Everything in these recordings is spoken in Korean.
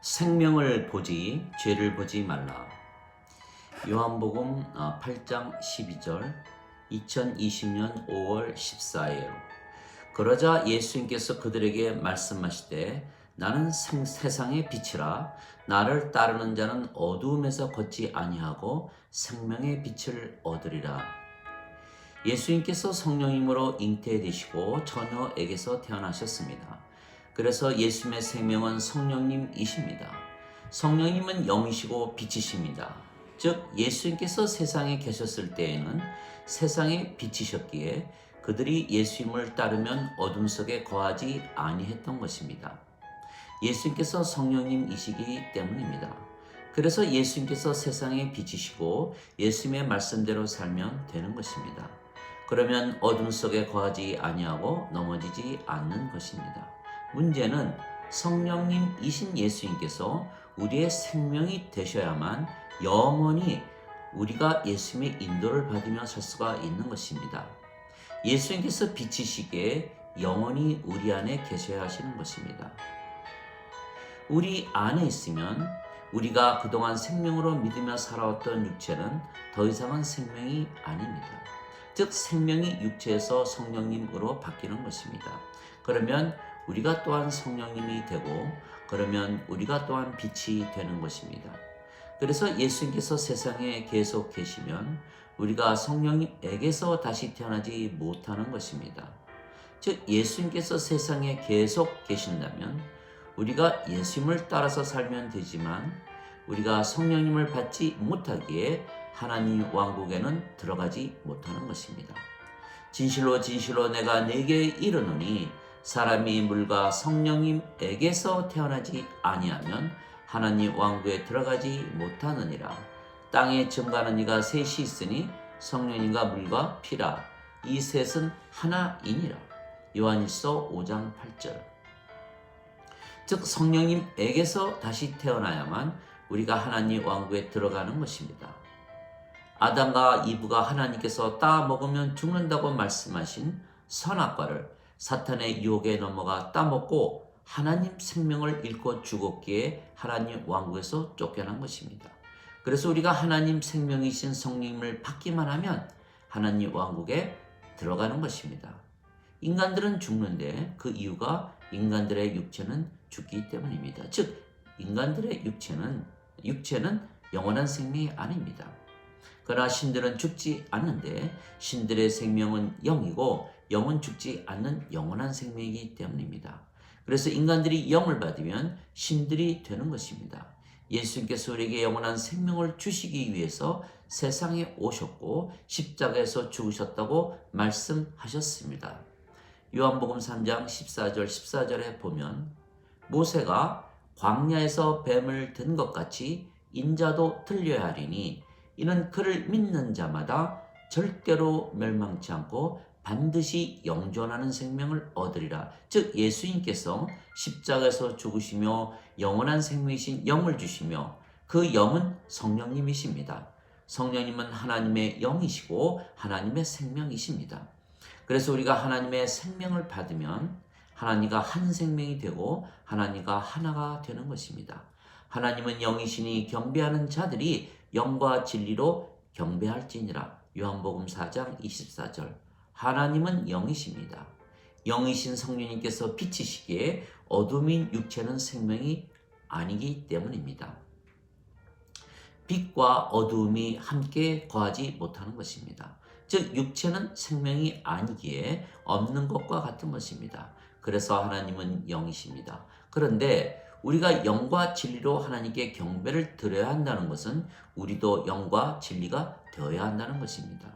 생명을 보지 죄를 보지 말라. 요한복음 8장 12절 2020년 5월 14일. 그러자 예수님께서 그들에게 말씀하시되 나는 세상의 빛이라. 나를 따르는 자는 어두움에서 걷지 아니하고 생명의 빛을 얻으리라. 예수님께서 성령님으로 잉태되시고 처녀에게서 태어나셨습니다. 그래서 예수님의 생명은 성령님이십니다. 성령님은 영이시고 빛이십니다. 즉 예수님께서 세상에 계셨을 때에는 세상에 빛이셨기에 그들이 예수님을 따르면 어둠 속에 거하지 아니했던 것입니다. 예수님께서 성령님이시기 때문입니다. 그래서 예수님께서 세상의 빛이시고 예수님의 말씀대로 살면 되는 것입니다. 그러면 어둠 속에 거하지 아니하고 넘어지지 않는 것입니다. 문제는 성령님이신 예수님께서 우리의 생명이 되셔야만 영원히 우리가 예수님의 인도를 받으며 살 수가 있는 것입니다. 예수님께서 빛이시기에 영원히 우리 안에 계셔야 하시는 것입니다. 우리 안에 있으면 우리가 그동안 생명으로 믿으며 살아왔던 육체는 더 이상은 생명이 아닙니다. 즉 생명이 육체에서 성령님으로 바뀌는 것입니다. 그러면 우리가 또한 성령님이 되고 그러면 우리가 또한 빛이 되는 것입니다. 그래서 예수님께서 세상에 계속 계시면 우리가 성령님에게서 다시 태어나지 못하는 것입니다. 즉 예수님께서 세상에 계속 계신다면 우리가 예수님을 따라서 살면 되지만 우리가 성령님을 받지 못하기에 하나님 왕국에는 들어가지 못하는 것입니다. 진실로 진실로 내가 네게 이르노니 사람이 물과 성령님에게서 태어나지 아니하면 하나님 왕국에 들어가지 못하느니라. 땅에 증거하는 이가 셋이 있으니 성령님과 물과 피라. 이 셋은 하나이니라. 요한일서 5장 8절. 즉 성령님에게서 다시 태어나야만 우리가 하나님 왕국에 들어가는 것입니다. 아담과 이브가 하나님께서 따먹으면 죽는다고 말씀하신 선악과를 사탄의 유혹에 넘어가 따먹고 하나님 생명을 잃고 죽었기에 하나님 왕국에서 쫓겨난 것입니다. 그래서 우리가 하나님 생명이신 성령님을 받기만 하면 하나님 왕국에 들어가는 것입니다. 인간들은 죽는데 그 이유가 인간들의 육체는 죽기 때문입니다. 즉 인간들의 육체는 영원한 생명이 아닙니다. 그러나 신들은 죽지 않는데 신들의 생명은 영이고 영은 죽지 않는 영원한 생명이기 때문입니다. 그래서 인간들이 영을 받으면 신들이 되는 것입니다. 예수님께서 우리에게 영원한 생명을 주시기 위해서 세상에 오셨고 십자가에서 죽으셨다고 말씀하셨습니다. 요한복음 3장 14절에 보면 모세가 광야에서 뱀을 든 것 같이 인자도 들려야 하리니 이는 그를 믿는 자마다 절대로 멸망치 않고 반드시 영존하는 생명을 얻으리라. 즉 예수님께서 십자가에서 죽으시며 영원한 생명이신 영을 주시며 그 영은 성령님이십니다. 성령님은 하나님의 영이시고 하나님의 생명이십니다. 그래서 우리가 하나님의 생명을 받으면 하나님과 한 생명이 되고 하나님과 하나가 되는 것입니다. 하나님은 영이시니 경배하는 자들이 영과 진리로 경배할지니라. 요한복음 4장 24절. 하나님은 영이십니다. 영이신 성령님께서 빛이시기에 어둠인 육체는 생명이 아니기 때문입니다. 빛과 어두움이 함께 거하지 못하는 것입니다. 즉 육체는 생명이 아니기에 없는 것과 같은 것입니다. 그래서 하나님은 영이십니다. 그런데 우리가 영과 진리로 하나님께 경배를 드려야 한다는 것은 우리도 영과 진리가 되어야 한다는 것입니다.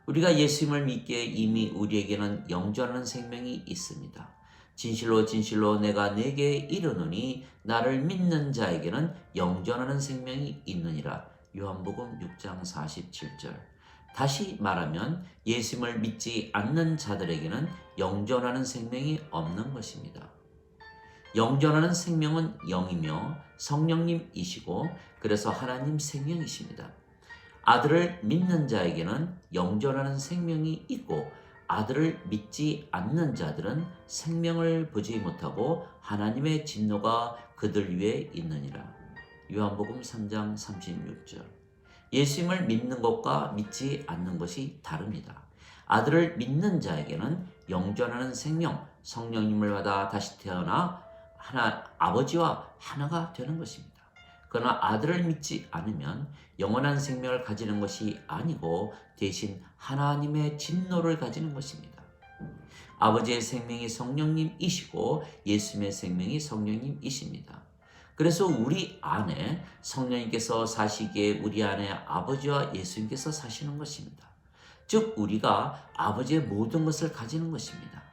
우리가 예수님을 믿기에 이미 우리에게는 영존하는 생명이 있습니다. 진실로 진실로 내가 네게 이르노니 나를 믿는 자에게는 영존하는 생명이 있느니라. 요한복음 6장 47절. 다시 말하면 예수님을 믿지 않는 자들에게는 영존하는 생명이 없는 것입니다. 영존하는 생명은 영이며 성령님이시고 그래서 하나님 생명이십니다. 아들을 믿는 자에게는 영존하는 생명이 있고 아들을 믿지 않는 자들은 생명을 보지 못하고 하나님의 진노가 그들 위에 있느니라. 요한복음 3장 36절. 예수님을 믿는 것과 믿지 않는 것이 다릅니다. 아들을 믿는 자에게는 영존하는 생명, 성령님을 받아 다시 태어나 아버지와 하나가 되는 것입니다. 그러나 아들을 믿지 않으면 영원한 생명을 가지는 것이 아니고 대신 하나님의 진노를 가지는 것입니다. 아버지의 생명이 성령님이시고 예수님의 생명이 성령님이십니다. 그래서 우리 안에 성령님께서 사시기에 우리 안에 아버지와 예수님께서 사시는 것입니다. 즉 우리가 아버지의 모든 것을 가지는 것입니다.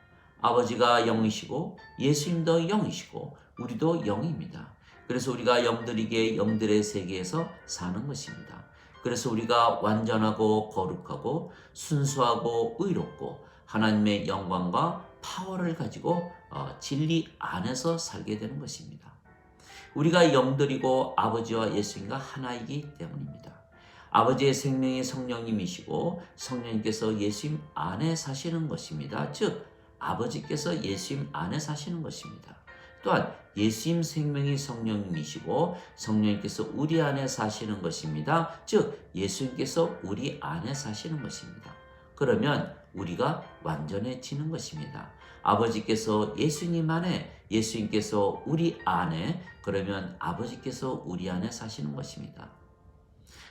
아버지가 영이시고 예수님도 영이시고 우리도 영입니다. 그래서 우리가 영들이기에 영들의 세계에서 사는 것입니다. 그래서 우리가 완전하고 거룩하고 순수하고 의롭고 하나님의 영광과 파워를 가지고 진리 안에서 살게 되는 것입니다. 우리가 영들이고 아버지와 예수님과 하나이기 때문입니다. 아버지의 생명이 성령님이시고 성령님께서 예수님 안에 사시는 것입니다. 즉 아버지께서 예수님 안에 사시는 것입니다. 또한 예수님 생명이 성령님이시고 성령님께서 우리 안에 사시는 것입니다. 즉 예수님께서 우리 안에 사시는 것입니다. 그러면 우리가 완전해지는 것입니다. 아버지께서 예수님 안에, 예수님께서 우리 안에, 그러면 아버지께서 우리 안에 사시는 것입니다.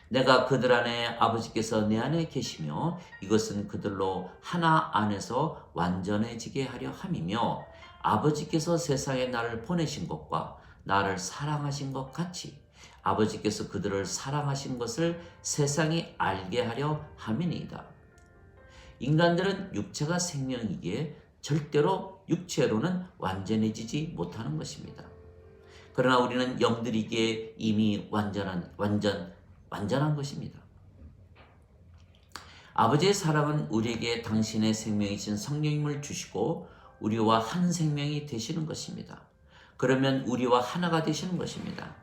내가 그들 안에, 아버지께서 내 안에 계시며 이것은 그들로 하나 안에서 완전해지게 하려 함이며 아버지께서 세상에 나를 보내신 것과 나를 사랑하신 것 같이 아버지께서 그들을 사랑하신 것을 세상이 알게 하려 함이니이다. 인간들은 육체가 생명이기에 절대로 육체로는 완전해지지 못하는 것입니다. 그러나 우리는 영들이기에 이미 완전한 것입니다. 아버지의 사랑은 우리에게 당신의 생명이신 성령님을 주시고 우리와 한 생명이 되시는 것입니다. 그러면 우리와 하나가 되시는 것입니다.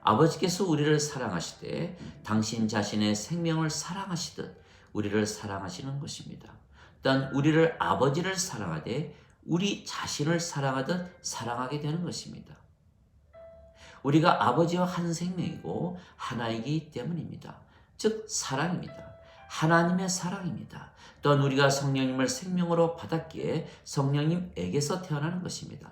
아버지께서 우리를 사랑하시되 당신 자신의 생명을 사랑하시듯 우리를 사랑하시는 것입니다. 또한 우리를 아버지를 사랑하되 우리 자신을 사랑하듯 사랑하게 되는 것입니다. 우리가 아버지와 한 생명이고 하나이기 때문입니다. 즉 사랑입니다. 하나님의 사랑입니다. 또한 우리가 성령님을 생명으로 받았기에 성령님에게서 태어나는 것입니다.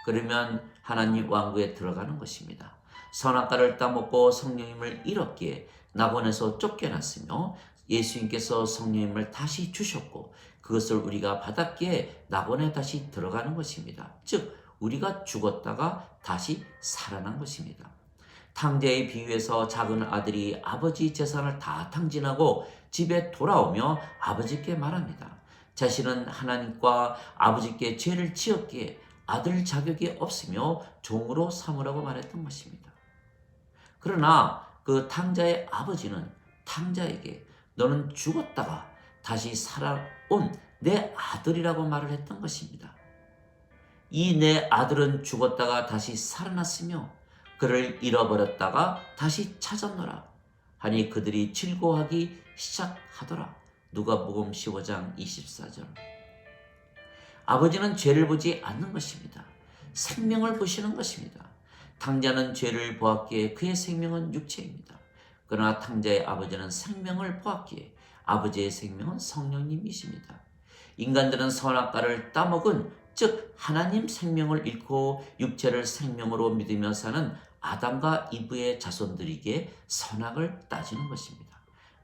그러면 하나님 왕국에 들어가는 것입니다. 선악과를 따먹고 성령님을 잃었기에 낙원에서 쫓겨났으며 예수님께서 성령님을 다시 주셨고 그것을 우리가 받았기에 낙원에 다시 들어가는 것입니다. 즉 우리가 죽었다가 다시 살아난 것입니다. 탕자의 비유에서 작은 아들이 아버지 재산을 다 탕진하고 집에 돌아오며 아버지께 말합니다. 자신은 하나님과 아버지께 죄를 지었기에 아들 자격이 없으며 종으로 삼으라고 말했던 것입니다. 그러나 그 탕자의 아버지는 탕자에게 너는 죽었다가 다시 살아온 내 아들이라고 말을 했던 것입니다. 이 내 아들은 죽었다가 다시 살아났으며 그를 잃어버렸다가 다시 찾았노라 하니 그들이 즐거워하기 시작하더라. 누가복음 15장 24절. 아버지는 죄를 보지 않는 것입니다. 생명을 보시는 것입니다. 탕자는 죄를 보았기에 그의 생명은 육체입니다. 그러나 탕자의 아버지는 생명을 보았기에 아버지의 생명은 성령님이십니다. 인간들은 선악과를 따먹은 즉 하나님 생명을 잃고 육체를 생명으로 믿으며 사는 아담과 이브의 자손들에게 선악을 따지는 것입니다.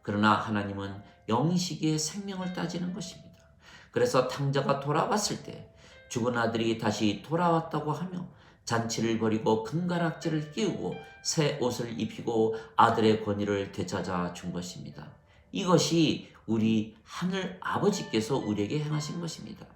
그러나 하나님은 영이시기에 생명을 따지는 것입니다. 그래서 탕자가 돌아왔을 때 죽은 아들이 다시 돌아왔다고 하며 잔치를 벌이고 금가락지를 끼우고 새 옷을 입히고 아들의 권위를 되찾아 준 것입니다. 이것이 우리 하늘 아버지께서 우리에게 행하신 것입니다.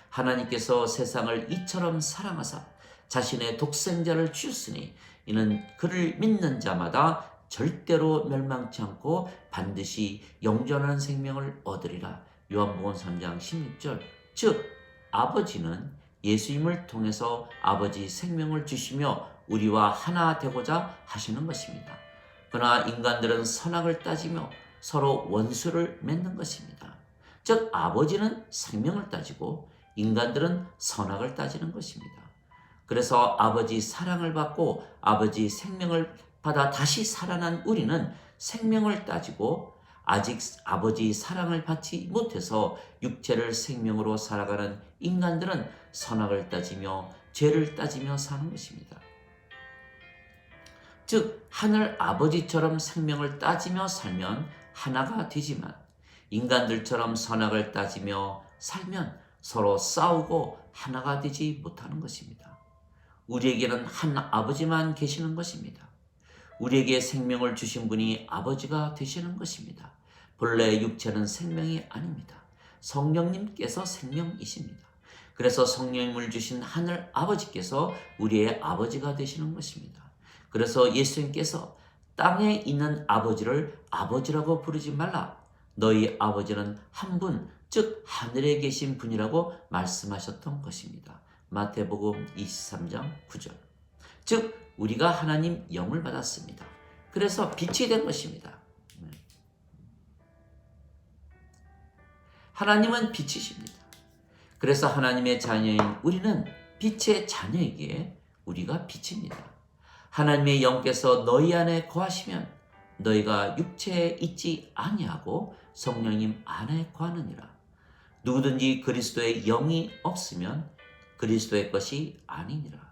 하나님께서 세상을 이처럼 사랑하사 자신의 독생자를 주셨으니 이는 그를 믿는 자마다 절대로 멸망치 않고 반드시 영존하는 생명을 얻으리라. 요한복음 3장 16절. 즉 아버지는 예수님을 통해서 아버지 생명을 주시며 우리와 하나 되고자 하시는 것입니다. 그러나 인간들은 선악을 따지며 서로 원수를 맺는 것입니다. 즉 아버지는 생명을 따지고 인간들은 선악을 따지는 것입니다. 그래서 아버지 사랑을 받고 아버지 생명을 받아 다시 살아난 우리는 생명을 따지고, 아직 아버지 사랑을 받지 못해서 육체를 생명으로 살아가는 인간들은 선악을 따지며 죄를 따지며 사는 것입니다. 즉 하늘 아버지처럼 생명을 따지며 살면 하나가 되지만, 인간들처럼 선악을 따지며 살면 서로 싸우고 하나가 되지 못하는 것입니다. 우리에게는 한 아버지만 계시는 것입니다. 우리에게 생명을 주신 분이 아버지가 되시는 것입니다. 본래 육체는 생명이 아닙니다. 성령님께서 생명이십니다. 그래서 성령님을 주신 하늘 아버지께서 우리의 아버지가 되시는 것입니다. 그래서 예수님께서 땅에 있는 아버지를 아버지라고 부르지 말라. 너희 아버지는 한 분, 즉 하늘에 계신 분이라고 말씀하셨던 것입니다. 마태복음 23장 9절. 즉 우리가 하나님 영을 받았습니다. 그래서 빛이 된 것입니다. 하나님은 빛이십니다. 그래서 하나님의 자녀인 우리는 빛의 자녀이기에 우리가 빛입니다. 하나님의 영께서 너희 안에 거하시면 너희가 육체에 있지 아니하고 성령님 안에 거하느니라. 누구든지 그리스도의 영이 없으면 그리스도의 것이 아니니라.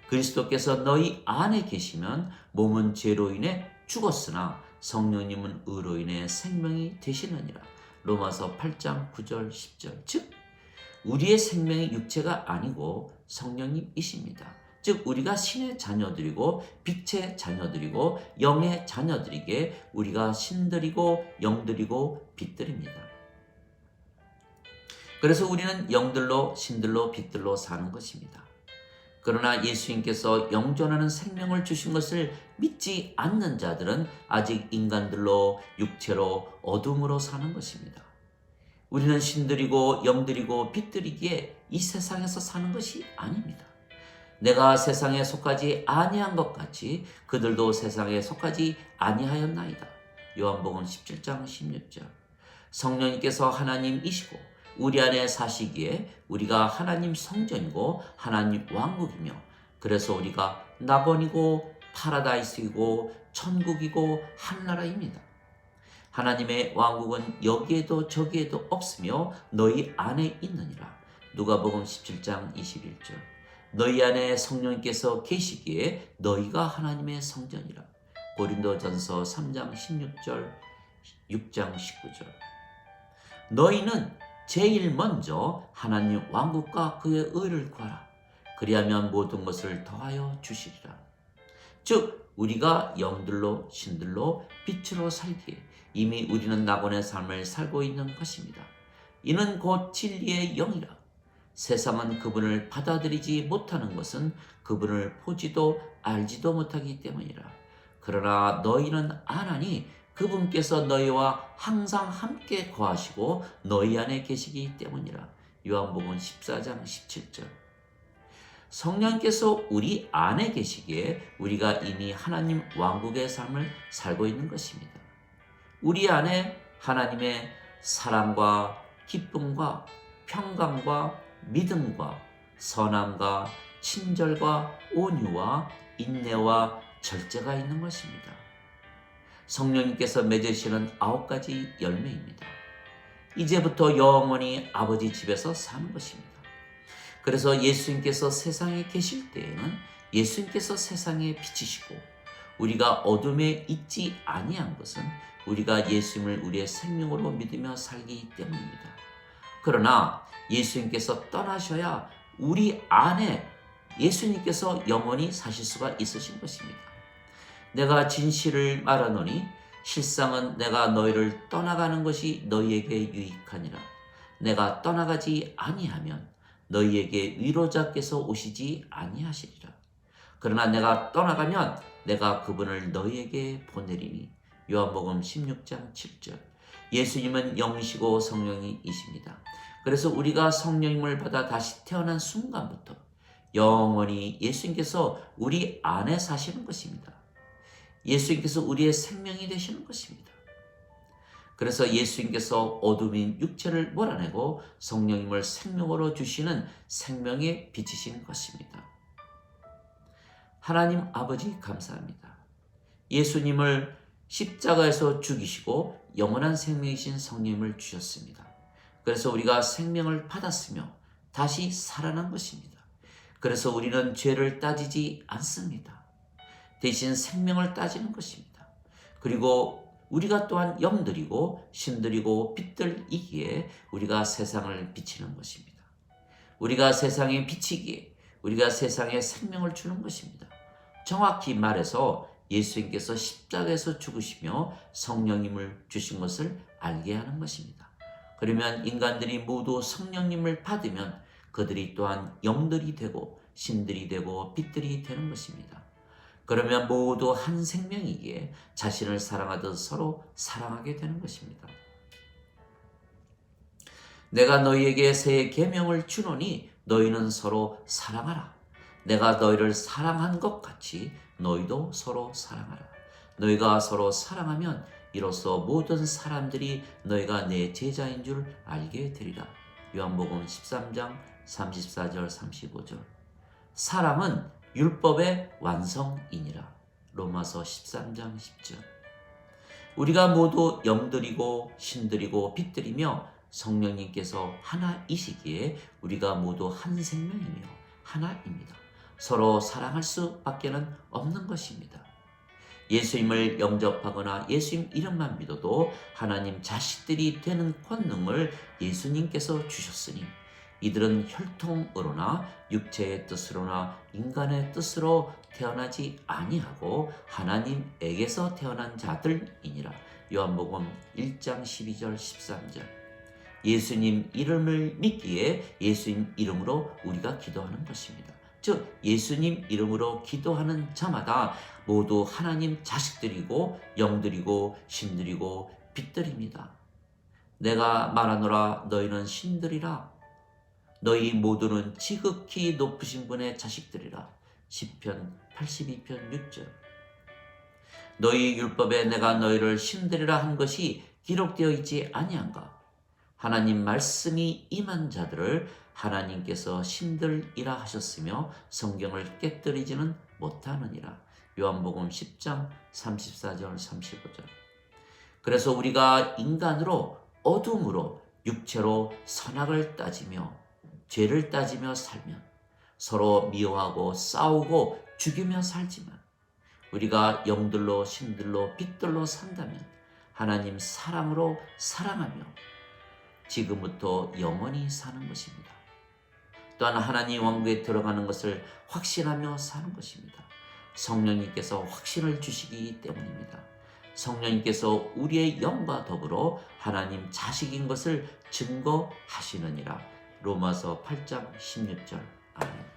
그리스도께서 너희 안에 계시면 몸은 죄로 인해 죽었으나 성령님은 의로 인해 생명이 되시느니라. 로마서 8장 9절 10절. 즉 우리의 생명이 육체가 아니고 성령님이십니다. 즉 우리가 신의 자녀들이고 빛의 자녀들이고 영의 자녀들이기에 우리가 신들이고 영들이고 빛들입니다. 그래서 우리는 영들로 신들로 빛들로 사는 것입니다. 그러나 예수님께서 영존하는 생명을 주신 것을 믿지 않는 자들은 아직 인간들로 육체로 어둠으로 사는 것입니다. 우리는 신들이고 영들이고 빛들이기에 이 세상에서 사는 것이 아닙니다. 내가 세상에 속하지 아니한 것 같이 그들도 세상에 속하지 아니하였나이다. 요한복음 17장 16절. 성령님께서 하나님이시고 우리 안에 사시기에 우리가 하나님 성전이고 하나님 왕국이며, 그래서 우리가 낙원이고 파라다이스이고 천국이고 한나라입니다. 하나님의 왕국은 여기에도 저기에도 없으며 너희 안에 있느니라. 누가복음 17장 21절. 너희 안에 성령님께서 계시기에 너희가 하나님의 성전이라. 고린도전서 3장 16절 6장 19절. 너희는 제일 먼저 하나님 왕국과 그의 의를 구하라. 그리하면 모든 것을 더하여 주시리라. 즉 우리가 영들로 신들로 빛으로 살기에 이미 우리는 낙원의 삶을 살고 있는 것입니다. 이는 곧 진리의 영이라. 세상은 그분을 받아들이지 못하는 것은 그분을 보지도 알지도 못하기 때문이라. 그러나 너희는 아나니 그분께서 너희와 항상 함께 거하시고 너희 안에 계시기 때문이라. 요한복음 14장 17절. 성령께서 우리 안에 계시기에 우리가 이미 하나님 왕국의 삶을 살고 있는 것입니다. 우리 안에 하나님의 사랑과 기쁨과 평강과 믿음과 선함과 친절과 온유와 인내와 절제가 있는 것입니다. 성령님께서 맺으시는 9가지 열매입니다. 이제부터 영원히 아버지 집에서 사는 것입니다. 그래서 예수님께서 세상에 계실 때에는 예수님께서 세상의 빛이시고, 우리가 어둠에 있지 아니한 것은 우리가 예수님을 우리의 생명으로 믿으며 살기 때문입니다. 그러나 예수님께서 떠나셔야 우리 안에 예수님께서 영원히 사실 수가 있으신 것입니다. 내가 진실을 말하노니 실상은 내가 너희를 떠나가는 것이 너희에게 유익하니라. 내가 떠나가지 아니하면 너희에게 위로자께서 오시지 아니하시리라. 그러나 내가 떠나가면 내가 그분을 너희에게 보내리니. 요한복음 16장 7절. 예수님은 영이시고 성령이십니다. 그래서 우리가 성령님을 받아 다시 태어난 순간부터 영원히 예수님께서 우리 안에 사시는 것입니다. 예수님께서 우리의 생명이 되시는 것입니다. 그래서 예수님께서 어둠인 육체를 몰아내고 성령님을 생명으로 주시는 생명의 빛이신 것입니다. 하나님 아버지 감사합니다. 예수님을 십자가에서 죽이시고 영원한 생명이신 성령님을 주셨습니다. 그래서 우리가 생명을 받았으며 다시 살아난 것입니다. 그래서 우리는 죄를 따지지 않습니다. 대신 생명을 따지는 것입니다. 그리고 우리가 또한 영들이고 신들이고 빛들이기에 우리가 세상을 비치는 것입니다. 우리가 세상에 비치기에 우리가 세상에 생명을 주는 것입니다. 정확히 말해서 예수님께서 십자가에서 죽으시며 성령님을 주신 것을 알게 하는 것입니다. 그러면 인간들이 모두 성령님을 받으면 그들이 또한 영들이 되고 신들이 되고 빛들이 되는 것입니다. 그러면 모두 한 생명이기에 자신을 사랑하듯 서로 사랑하게 되는 것입니다. 내가 너희에게 새 계명을 주노니 너희는 서로 사랑하라. 내가 너희를 사랑한 것 같이 너희도 서로 사랑하라. 너희가 서로 사랑하면 이로써 모든 사람들이 너희가 내 제자인 줄 알게 되리라. 요한복음 13장 34절 35절. 사랑은 율법의 완성이니라. 로마서 13장 10절. 우리가 모두 영들이고 신들이고 빛들이며 성령님께서 하나이시기에 우리가 모두 한 생명이며 하나입니다. 서로 사랑할 수밖에는 없는 것입니다. 예수님을 영접하거나 예수님 이름만 믿어도 하나님 자식들이 되는 권능을 예수님께서 주셨으니 이들은 혈통으로나 육체의 뜻으로나 인간의 뜻으로 태어나지 아니하고 하나님에게서 태어난 자들이니라. 요한복음 1장 12절 13절. 예수님 이름을 믿기에 예수님 이름으로 우리가 기도하는 것입니다. 즉 예수님 이름으로 기도하는 자마다 모두 하나님 자식들이고 영들이고 신들이고 빛들입니다. 내가 말하노라 너희는 신들이라. 너희 모두는 지극히 높으신 분의 자식들이라. 시편 82편 6절. 너희 율법에 내가 너희를 신들이라 한 것이 기록되어 있지 아니한가? 하나님 말씀이 임한 자들을 하나님께서 신들이라 하셨으며 성경을 깨뜨리지는 못하느니라. 요한복음 10장 34절 35절. 그래서 우리가 인간으로 어둠으로 육체로 선악을 따지며 죄를 따지며 살면 서로 미워하고 싸우고 죽이며 살지만 우리가 영들로 신들로 빛들로 산다면 하나님 사랑으로 사랑하며 지금부터 영원히 사는 것입니다. 또한 하나님 왕국에 들어가는 것을 확신하며 사는 것입니다. 성령님께서 확신을 주시기 때문입니다. 성령님께서 우리의 영과 더불어 하나님 자식인 것을 증거하시느니라. 로마서 8장 16절. 아멘.